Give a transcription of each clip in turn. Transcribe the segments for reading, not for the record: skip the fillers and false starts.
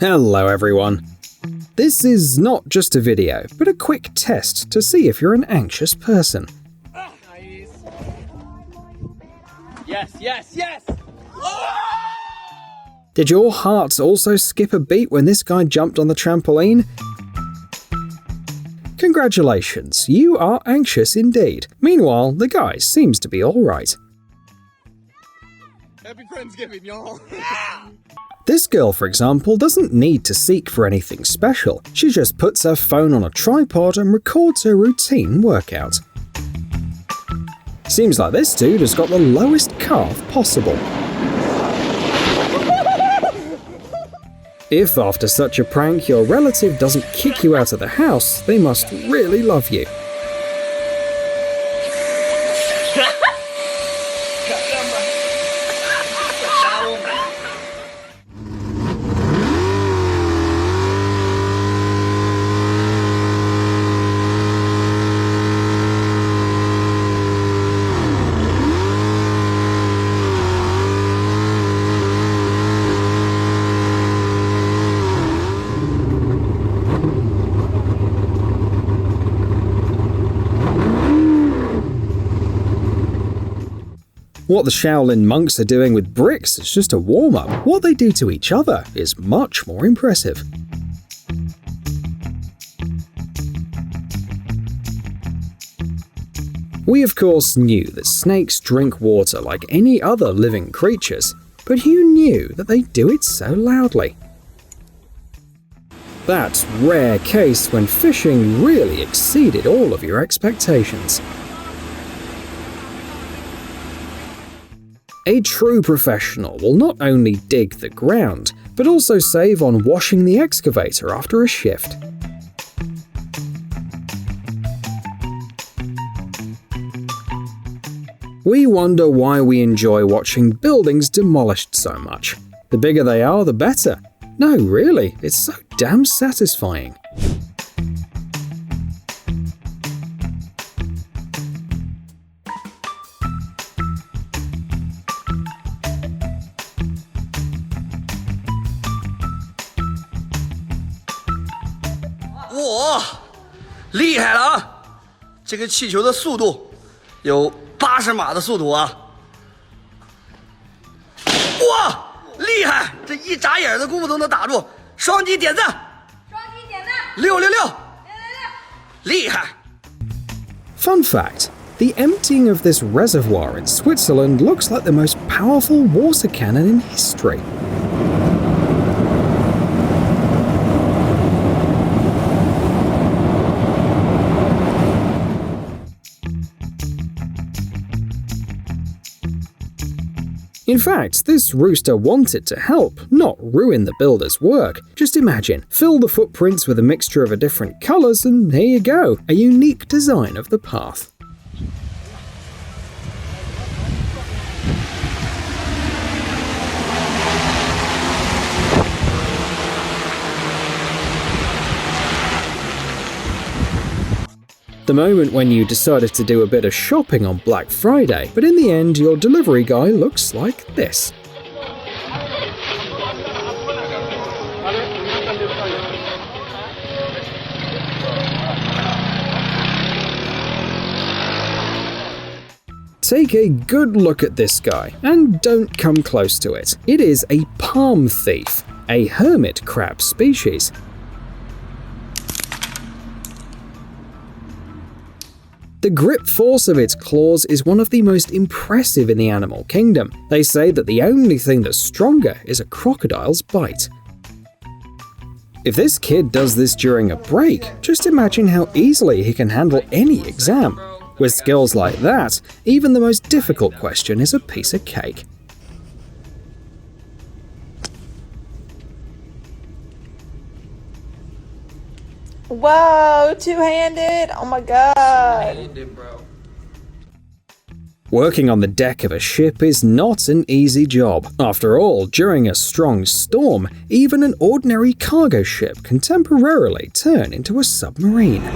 Hello everyone. This is not just a video, but a quick test to see if you're an anxious person. Nice. Yes! Did your heart also skip a beat when this guy jumped on the trampoline? Congratulations, you are anxious indeed. Meanwhile, the guy seems to be alright. Happy Friendsgiving, y'all. This girl, for example, doesn't need to seek for anything special. She just puts her phone on a tripod and records her routine workout. Seems like this dude has got the lowest calf possible. If after such a prank your relative doesn't kick you out of the house, they must really love you. What the Shaolin monks are doing with bricks is just a warm-up. What they do to each other is much more impressive. We of course knew that snakes drink water like any other living creatures, but who knew that they do it so loudly? That rare case when fishing really exceeded all of your expectations. A true professional will not only dig the ground, but also save on washing the excavator after a shift. We wonder why we enjoy watching buildings demolished so much. The bigger they are, the better. No, really, it's so damn satisfying.哇，厉害了啊！这个气球的速度有80码的速度啊！哇，厉害！这一眨眼的功夫都能打住，双击点赞！双击点赞！666！666！厉害！ Fun fact, the emptying of this reservoir in Switzerland looks like the most powerful water cannon in history. In fact, this rooster wanted to help, not ruin the builder's work. Just imagine, fill the footprints with a mixture of different colours and here you go, a unique design of the path. The moment when you decided to do a bit of shopping on Black Friday, but in the end your delivery guy looks like this. Take a good look at this guy, and don't come close to it. It is a palm thief, a hermit crab species. The grip force of its claws is one of the most impressive in the animal kingdom. They say that the only thing that's stronger is a crocodile's bite. If this kid does this during a break, just imagine how easily he can handle any exam. With skills like that, even the most difficult question is a piece of cake. Whoa, two-handed? Oh my god. Two-handed, bro. Working on the deck of a ship is not an easy job. After all, during a strong storm, even an ordinary cargo ship can temporarily turn into a submarine.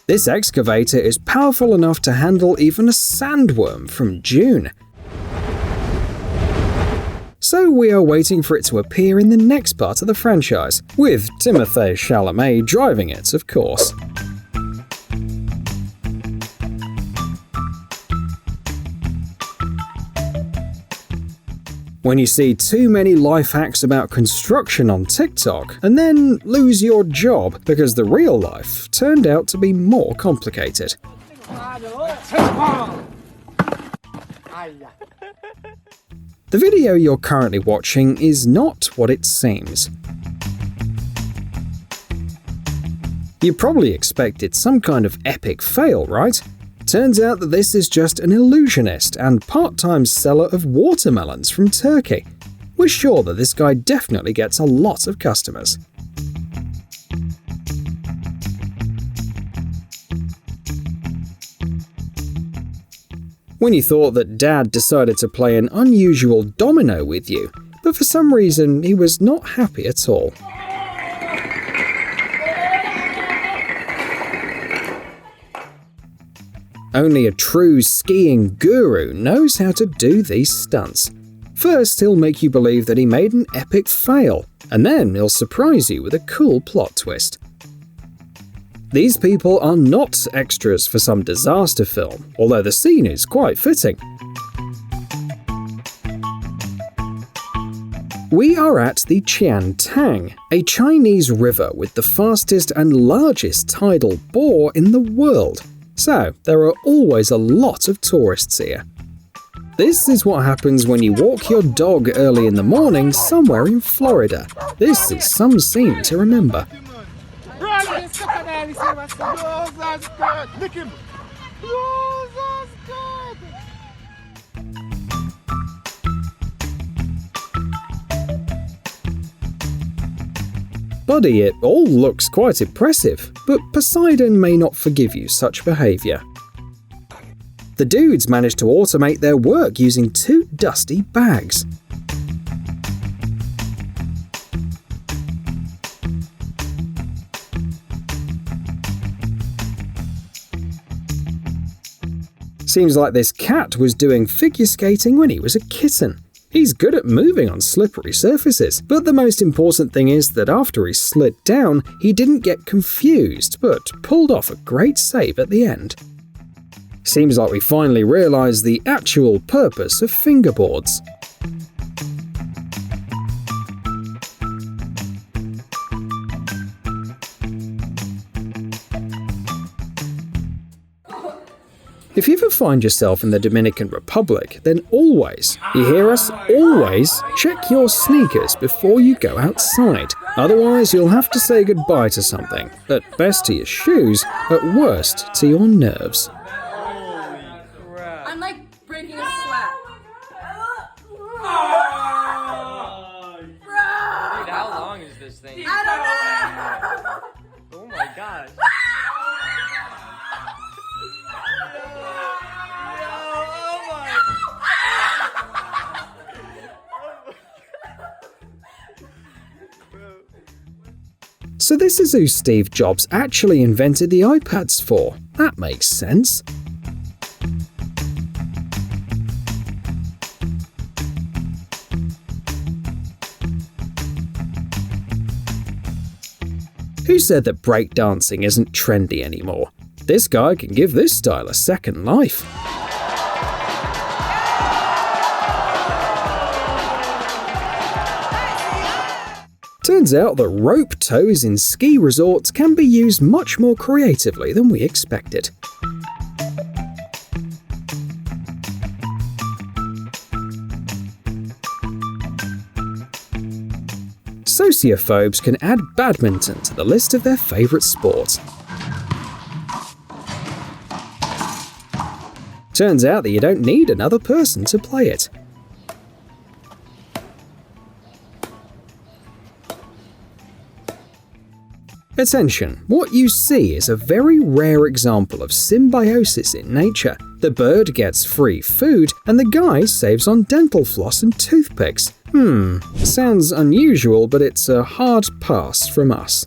This excavator is powerful enough to handle even a sandworm from June. So we are waiting for it to appear in the next part of the franchise, with Timothée Chalamet driving it, of course. When you see too many life hacks about construction on TikTok, and then lose your job because the real life turned out to be more complicated. The video you're currently watching is not what it seems. You probably expected some kind of epic fail, right? Turns out that this is just an illusionist and part-time seller of watermelons from Turkey. We're sure that this guy definitely gets a lot of customers. When you thought that Dad decided to play an unusual domino with you, but for some reason he was not happy at all. Only a true skiing guru knows how to do these stunts. First, he'll make you believe that he made an epic fail, and then he'll surprise you with a cool plot twist. These people are not extras for some disaster film, although the scene is quite fitting. We are at the Qiantang, a Chinese river with the fastest and largest tidal bore in the world. So, there are always a lot of tourists here. This is what happens when you walk your dog early in the morning somewhere in Florida. This is some scene to remember. Buddy, it all looks quite impressive, but Poseidon may not forgive you such behavior. The dudes managed to automate their work using 2 dusty bags. Seems like this cat was doing figure skating when he was a kitten. He's good at moving on slippery surfaces, but the most important thing is that after he slid down, he didn't get confused, but pulled off a great save at the end. Seems like we finally realised the actual purpose of fingerboards. If you ever find yourself in the Dominican Republic, then always, you hear us, always check your sneakers before you go outside. Otherwise, you'll have to say goodbye to something, at best to your shoes, at worst to your nerves. I'm like breaking a sweat. Dude, how long is this thing? I don't know. Oh my gosh. So this is who Steve Jobs actually invented the iPads for. That makes sense. Who said that breakdancing isn't trendy anymore? This guy can give this style a second life. Turns out that rope tows in ski resorts can be used much more creatively than we expected. Sociophobes can add badminton to the list of their favourite sports. Turns out that you don't need another person to play it. Attention, what you see is a very rare example of symbiosis in nature. The bird gets free food, and the guy saves on dental floss and toothpicks. Sounds unusual, but it's a hard pass from us.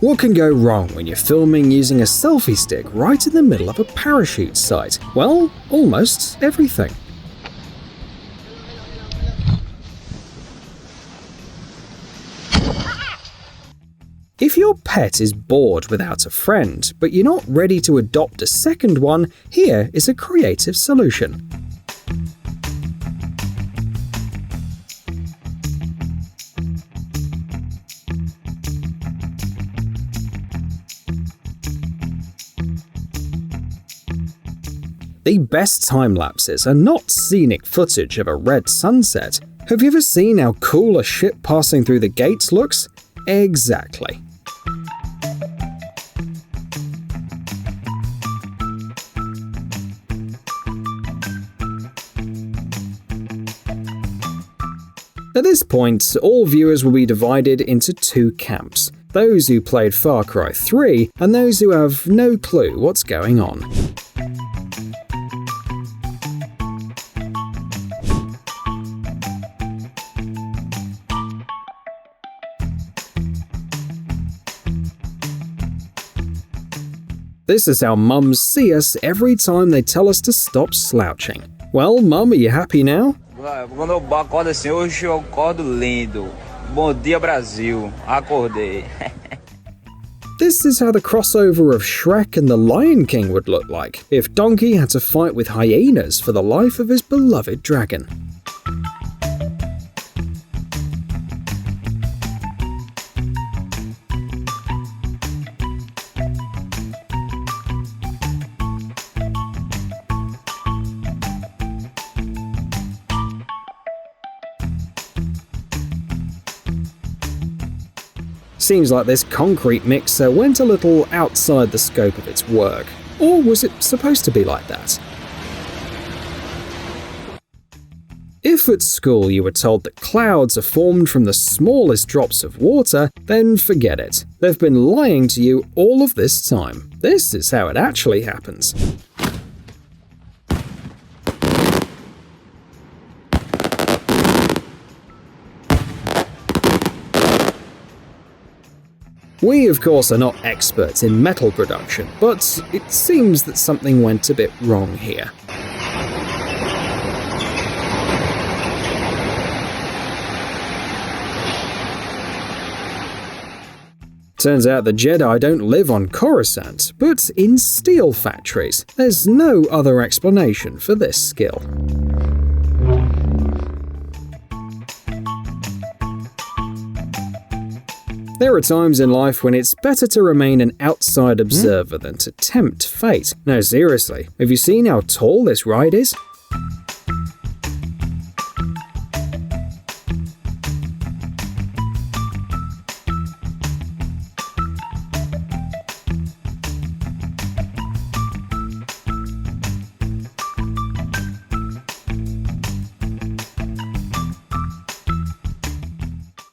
What can go wrong when you're filming using a selfie stick right in the middle of a parachute site? Well, almost everything. If your pet is bored without a friend, but you're not ready to adopt a second one, here is a creative solution. The best time lapses are not scenic footage of a red sunset. Have you ever seen how cool a ship passing through the gates looks? Exactly. At this point, all viewers will be divided into two camps: those who played Far Cry 3 and those who have no clue what's going on. This is how mums see us every time they tell us to stop slouching. Well, Mum, are you happy now? Quando eu acordo assim, hoje eu acordo lindo. Bom dia, Brasil. Acordei. This is how the crossover of Shrek and the Lion King would look like if Donkey had to fight with hyenas for the life of his beloved dragon. Seems like this concrete mixer went a little outside the scope of its work. Or was it supposed to be like that? If at school you were told that clouds are formed from the smallest drops of water, then forget it. They've been lying to you all of this time. This is how it actually happens. We, of course, are not experts in metal production, but it seems that something went a bit wrong here. Turns out the Jedi don't live on Coruscant, but in steel factories. There's no other explanation for this skill. There are times in life when it's better to remain an outside observer than to tempt fate. No, seriously, have you seen how tall this ride is?